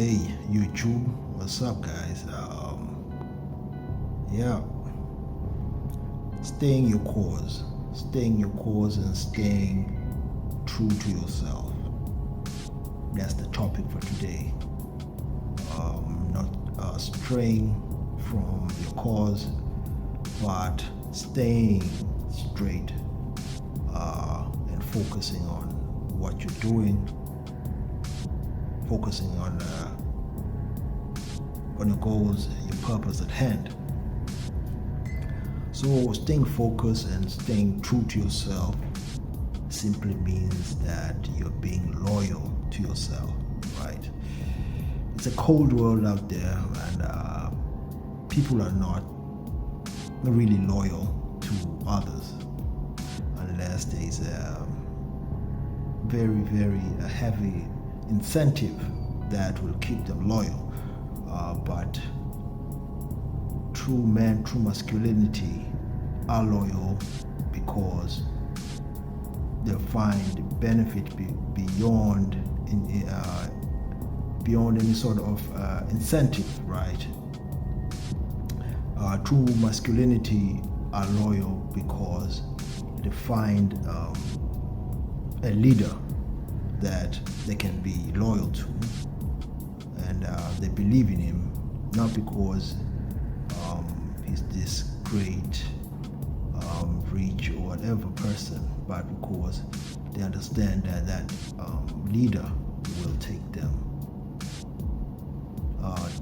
Hey, YouTube, what's up, guys? Yeah, staying your course, and staying true to yourself. That's the topic for today. Not straying from your course, but staying straight and focusing on what you're doing, focusing on your goals, your purpose at hand. So staying focused and staying true to yourself simply means that you're being loyal to yourself, right? It's a cold world out there, and people are not really loyal to others unless there's a very, very heavy incentive that will keep them loyal. But true men, true masculinity are loyal because they find benefit beyond any sort of incentive, right? True masculinity are loyal because they find a leader that they can be loyal to, and they believe in him, not because he's this great, rich or whatever person, but because they understand that leader will take them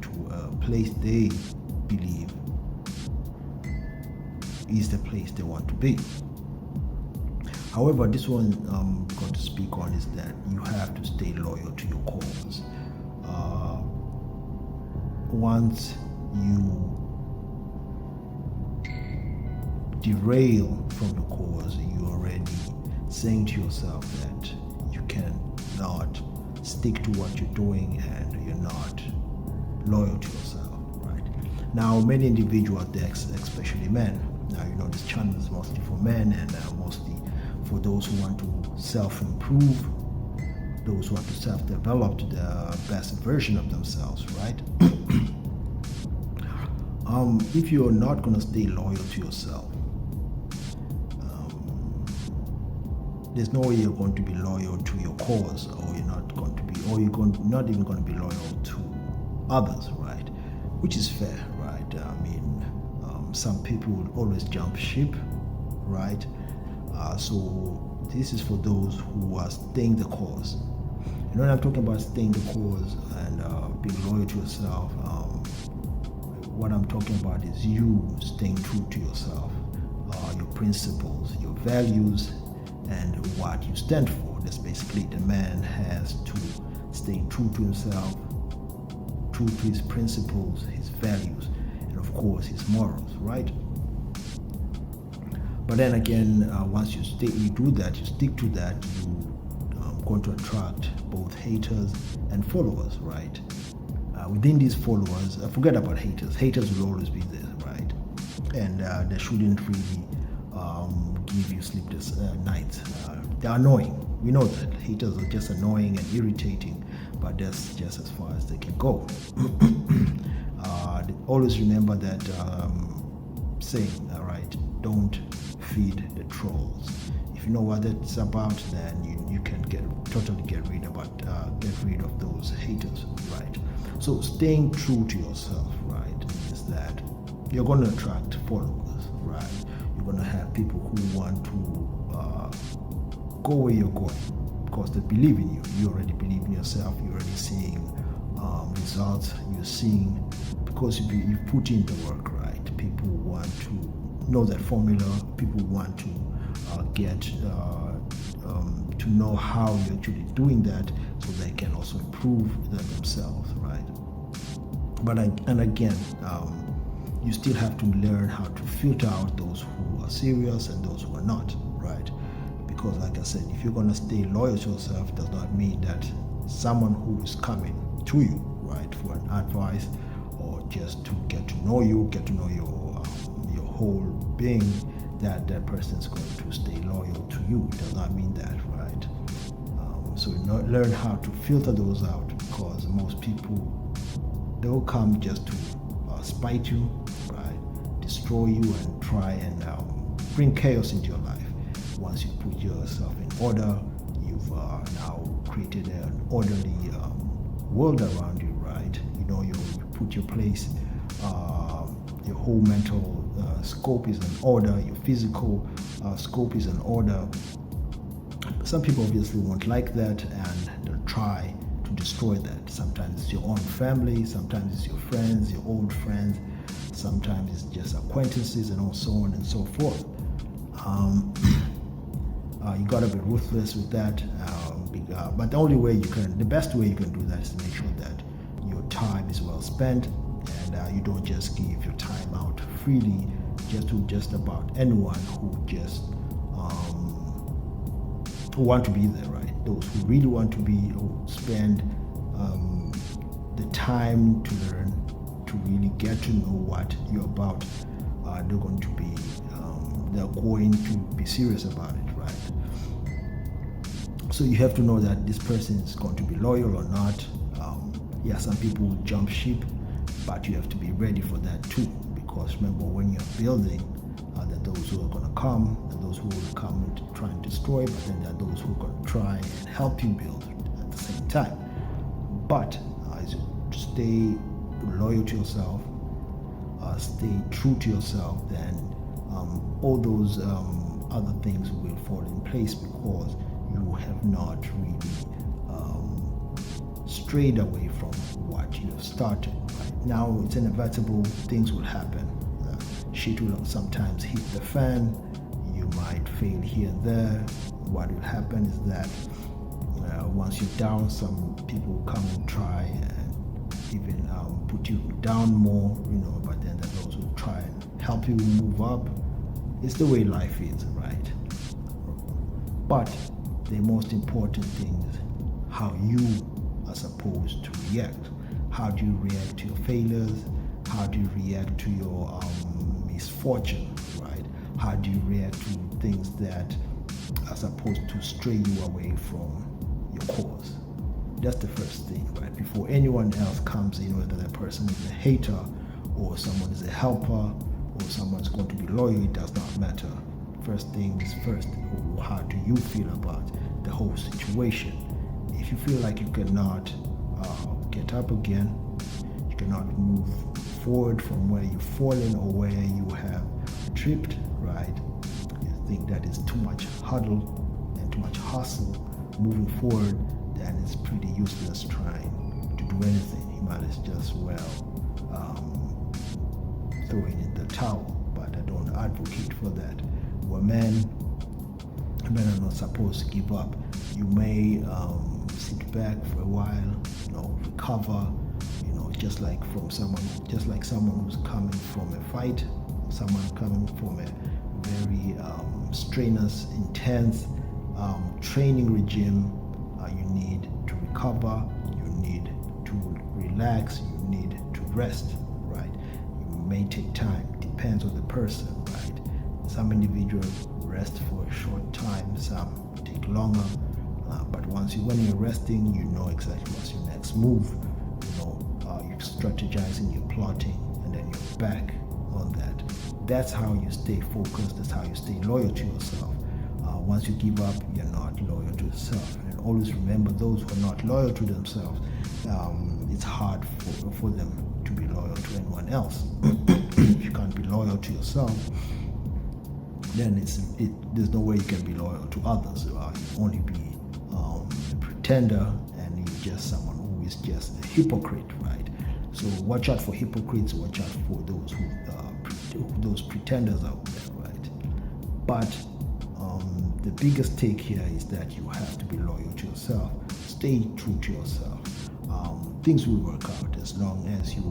to a place they believe is the place they want to be. However, this one I'm going to speak on is that you have to stay loyal to your cause. Once you derail from the cause, you're already saying to yourself that you cannot stick to what you're doing and you're not loyal to yourself, right? Now, many individuals out there, especially men, now this channel is mostly for men and mostly for those who want to self-improve, those who want to self-develop to the best version of themselves, right? If you're not going to stay loyal to yourself, there's no way you're going to be loyal to your cause, or you're not going to be, or not even going to be loyal to others, right? Which is fair, right? Some people will always jump ship, right? So this is for those who are staying the course. And when I'm talking about staying the course and being loyal to yourself, what I'm talking about is you staying true to yourself, your principles, your values, and what you stand for. That's basically the man has to stay true to himself, true to his principles, his values, and of course his morals, right? But then again, once you do that, you stick to that, you're going to attract both haters and followers, right? Within these followers, forget about haters. Haters will always be there, right? And they shouldn't really give you sleepless nights. They're annoying. We know that. Haters are just annoying and irritating, but that's just as far as they can go. Always remember that saying, all right, don't feed the trolls. If you know what that's about, then you can totally get rid of those haters, right? So staying true to yourself, right, is that you're going to attract followers, right? You're going to have people who want to go where you're going because they believe in you. You already believe in yourself. You're already seeing results. You're seeing because you put in the work, right? People want to know that formula. People want to get to know how you're actually doing that, so they can also improve themselves, right? But again, you still have to learn how to filter out those who are serious and those who are not, right? Because like I said, if you're going to stay loyal to yourself, does not mean that someone who is coming to you, right, for an advice or just to get to know you, get to know your whole being, that person is going to stay loyal to you. It does not mean that, right? So learn how to filter those out, because most people, they'll come just to spite you, right? Destroy you and try and bring chaos into your life. Once you put yourself in order, you've now created an orderly world around you, right? You put your place, your whole mental scope is in order, your physical scope is in order. Some people obviously won't like that and they'll try to destroy that. Sometimes it's your own family, sometimes it's your friends, your old friends, sometimes it's just acquaintances and so on and so forth. You gotta be ruthless with that. But the best way you can do that is to make sure that your time is well spent and you don't just give your time out freely to just about anyone who just who want to be there, right? Those who really want to be, who spend the time to learn, to really get to know what you're about, they're going to be serious about it, right? So you have to know that this person is going to be loyal or not. Some people will jump ship, but you have to be ready for that too, because remember, when you're building, there are those who are going to come, and those who will come and try and destroy, but then there are those who are going to try and help you build at the same time. But as you stay loyal to yourself, stay true to yourself, then all those other things will fall in place, because you have not really strayed away from what you have started. Right? Now it's inevitable, things will happen. Shit will sometimes hit the fan, you might fail here and there. What will happen is that once you're down, some people will come and try and even put you down more, but then there are those who try and help you move up. It's the way life is, right? But the most important thing is how you are supposed to react. How do you react to your failures? How do you react to your misfortune, right? How do you react to things that are supposed to stray you away from your course? That's the first thing, right? Before anyone else comes in, whether that person is a hater or someone is a helper or someone's going to be loyal, it does not matter. First thing is first, how do you feel about the whole situation? If you feel like you cannot get up again, you cannot move forward from where you've fallen or where you have tripped, right? You think that is too much huddle and too much hustle moving forward, then it's pretty useless trying to do anything. You might as just throw it in the towel, but I don't advocate for that. We're men are not supposed to give up. You may sit back for a while, recover, just like someone who's coming from a fight, someone coming from a very strenuous, intense training regime. You need to recover, you need to relax, you need to rest, right? You may take time, depends on the person, right? Some individuals rest for a short time, some take longer, but when you're resting, you know exactly what's your next move. You're strategizing, you're plotting, and then you're back on that. That's how you stay focused, that's how you stay loyal to yourself. Once you give up, you're not loyal to yourself. And always remember, those who are not loyal to themselves, it's hard for them to be loyal to anyone else. If you can't be loyal to yourself, then there's no way you can be loyal to others. You only be a pretender, and you're just someone who is just a hypocrite, right? So watch out for hypocrites, watch out for those pretenders out there, right? But the biggest take here is that you have to be loyal to yourself. Stay true to yourself. Things will work out as long as you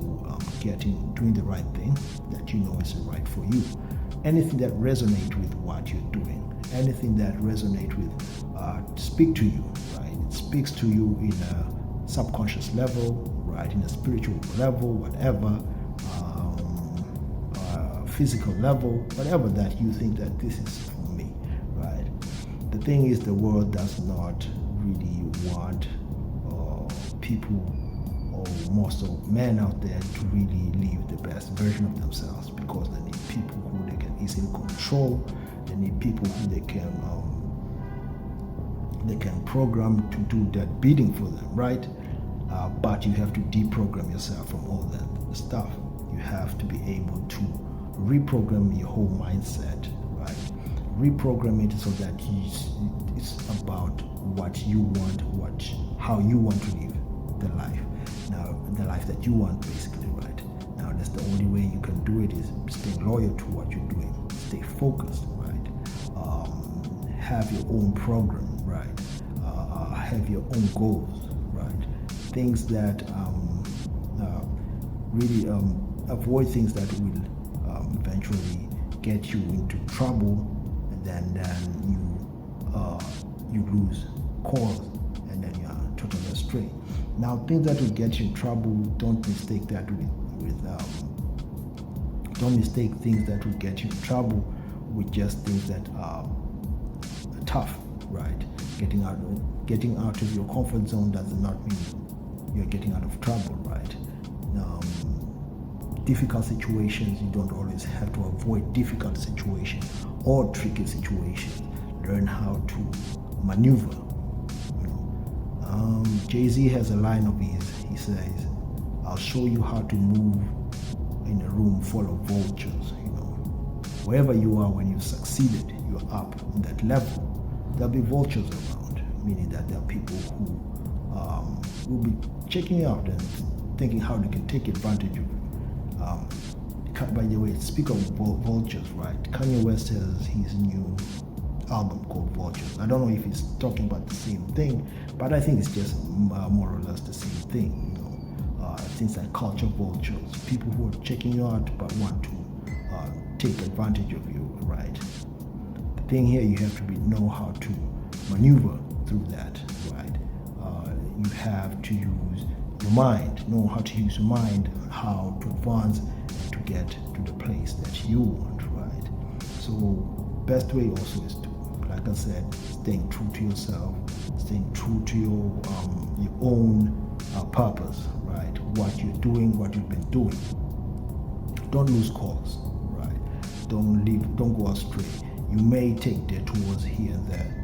doing the right thing that you know is right for you. Anything that resonates with what you're doing, anything that resonates with, speak to you, right? It speaks to you in a subconscious level, right? In a spiritual level, whatever, physical level, whatever that you think that this is for me, right? The thing is, the world does not really want people or most of men out there to really live the best version of themselves, because they need people who they can easily control. They need people who they can program to do that bidding for them, right? But you have to deprogram yourself from all that stuff. You have to be able to reprogram your whole mindset, right? Reprogram it so that it's about what you want, how you want to live the life. Now, the life that you want, basically, right? Now, that's the only way you can do it, is stay loyal to what you're doing, stay focused, right? Have your own program, right? Have your own goals, right? Things that really avoid things that will eventually get you into trouble, and then you lose cause, and then you are totally astray. Now, things that will get you in trouble, don't mistake that don't mistake things that will get you in trouble with just things that are tough, right? Getting out of your comfort zone does not mean you're getting out of trouble, right? Difficult situations, you don't always have to avoid difficult situations or tricky situations. Learn how to maneuver. Jay-Z has a line of his. He says, "I'll show you how to move in a room full of vultures." Wherever you are, when you've succeeded, you're up on that level, there'll be vultures around, meaning that there are people who will be checking you out and thinking how they can take advantage of you. By the way, speak of vultures, right? Kanye West has his new album called Vultures. I don't know if he's talking about the same thing, but I think it's just more or less the same thing. Things like culture vultures, people who are checking you out but want to take advantage of you, right? The thing here, you have to know how to maneuver through that, right? You have to use your mind, know how to use your mind, how to advance and to get to the place that you want, right? So best way also is to, like I said, staying true to yourself, staying true to your own purpose, right? What you're doing, what you've been doing. Don't lose course, right? Don't go astray. You may take detours here and there,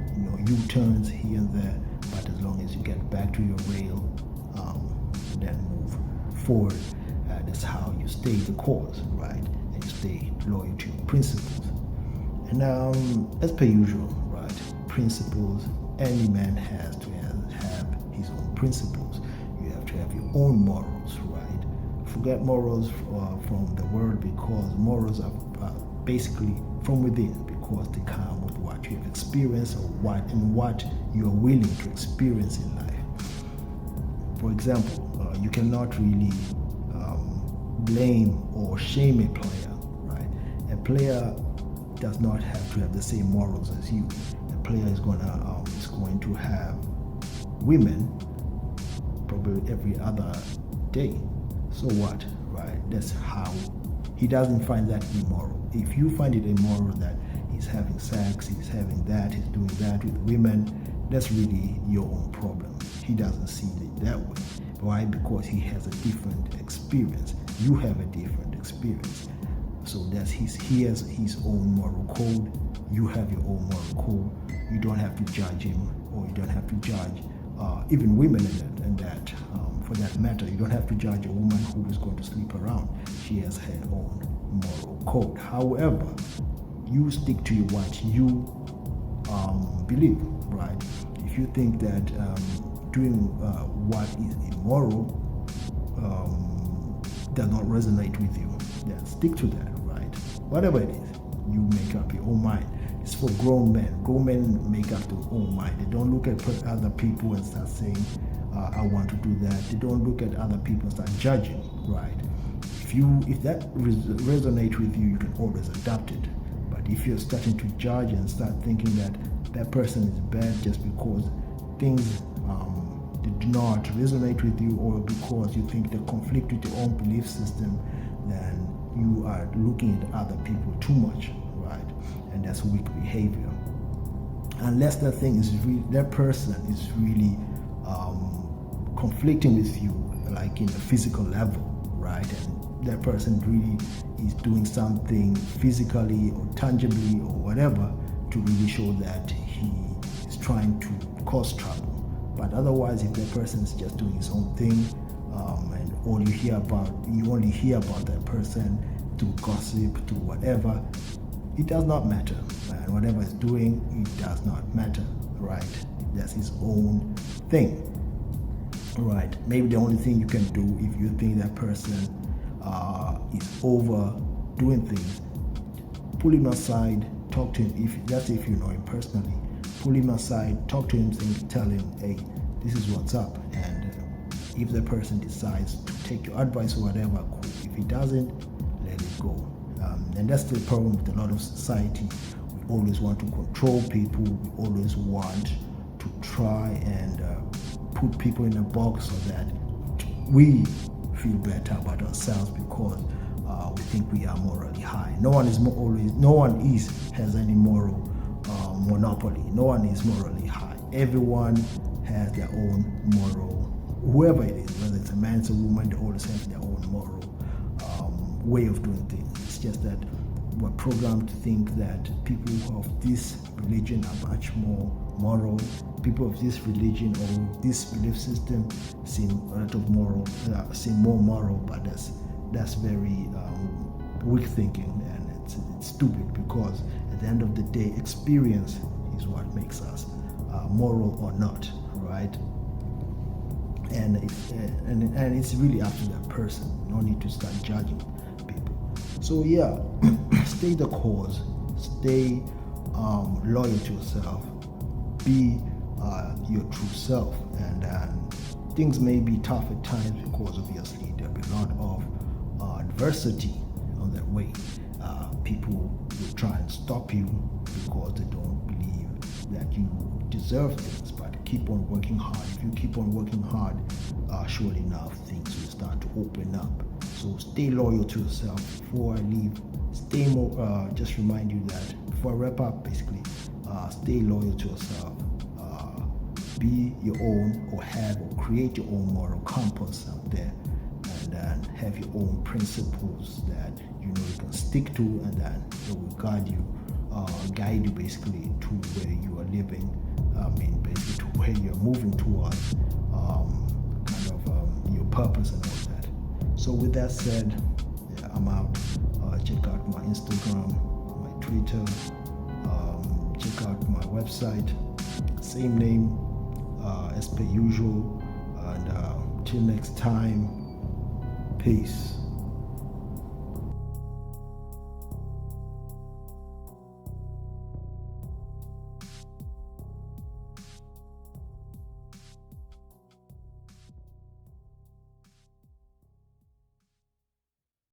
U-turns here and there, but as long as you get back to your rail, then move forward. That's how you stay the course, right? And you stay loyal to your principles. And as per usual, right? Principles. Any man has to have his own principles. You have to have your own morals, right? Forget morals from the world, because morals are basically from within, because they come with what you have experienced or what you are willing to experience in life. For example, you cannot really blame or shame a player, right? A player does not have to have the same morals as you. A player is going to have women probably every other day. So what, right? That's how he doesn't find that immoral. If you find it immoral that he's having sex, he's having that, he's doing that with women, that's really your own problem. He doesn't see it that way. Why? Because he has a different experience. You have a different experience. So he has his own moral code. You have your own moral code. You don't have to judge him, or you don't have to judge even women in that for that matter. You don't have to judge a woman who is going to sleep around. She has her own moral code. However, you stick to what you believe, right? If you think that doing what is immoral does not resonate with you, then stick to that, right? Whatever it is, you make up your own mind. It's for grown men. Grown men make up their own mind. They don't look at other people and start saying, I want to do that. They don't look at other people and start judging, right? If that resonates with you, you can always adapt it. But if you're starting to judge and start thinking that that person is bad just because things do not resonate with you, or because you think they conflict with your own belief system, then you are looking at other people too much, right? And that's weak behavior. Unless that person is really conflicting with you like in a physical level, right? And that person really is doing something physically or tangibly or whatever to really show that he is trying to cause trouble. But otherwise, if that person is just doing his own thing, and you only hear about that person through gossip, through whatever, it does not matter. And whatever he's doing, it does not matter, right? That's his own thing, right? Maybe the only thing you can do if you think that person is overdoing things, pull him aside, talk to him. If you know him personally, pull him aside, talk to him, tell him, hey, this is what's up. And if the person decides to take your advice or whatever, cool. If he doesn't, let it go. And that's the problem with a lot of society. We always want to control people. We always want to try and put people in a box so that we feel better about ourselves because we think we are morally high. No one has any moral monopoly. No one is morally high. Everyone has their own moral, whoever it is, whether it's a man, it's a woman, they always have their own moral way of doing things. It's just that we're programmed to think that people of this religion are much more moral. People of this religion or this belief system seem more moral, but that's very weak thinking, and it's stupid, because at the end of the day, experience is what makes us moral or not, right? And it's really up to that person. No need to start judging people. So yeah, stay the course, stay loyal to yourself, be your true self, and things may be tough at times because obviously there'll be a lot of adversity on that way. People will try and stop you because they don't believe that you deserve things, but keep on working hard. If you keep on working hard, surely enough things will start to open up. So stay loyal to yourself. Before I leave, just remind you that before I wrap up, basically, stay loyal to yourself. Be your own, or have or create your own moral compass out there, and then have your own principles that you can stick to, and then it will guide you basically to where you are living. Basically to where you're moving towards, your purpose and all that. So with that said, yeah, I'm out. Check out my Instagram, my Twitter. Check out my website, same name as per usual. And till next time, peace.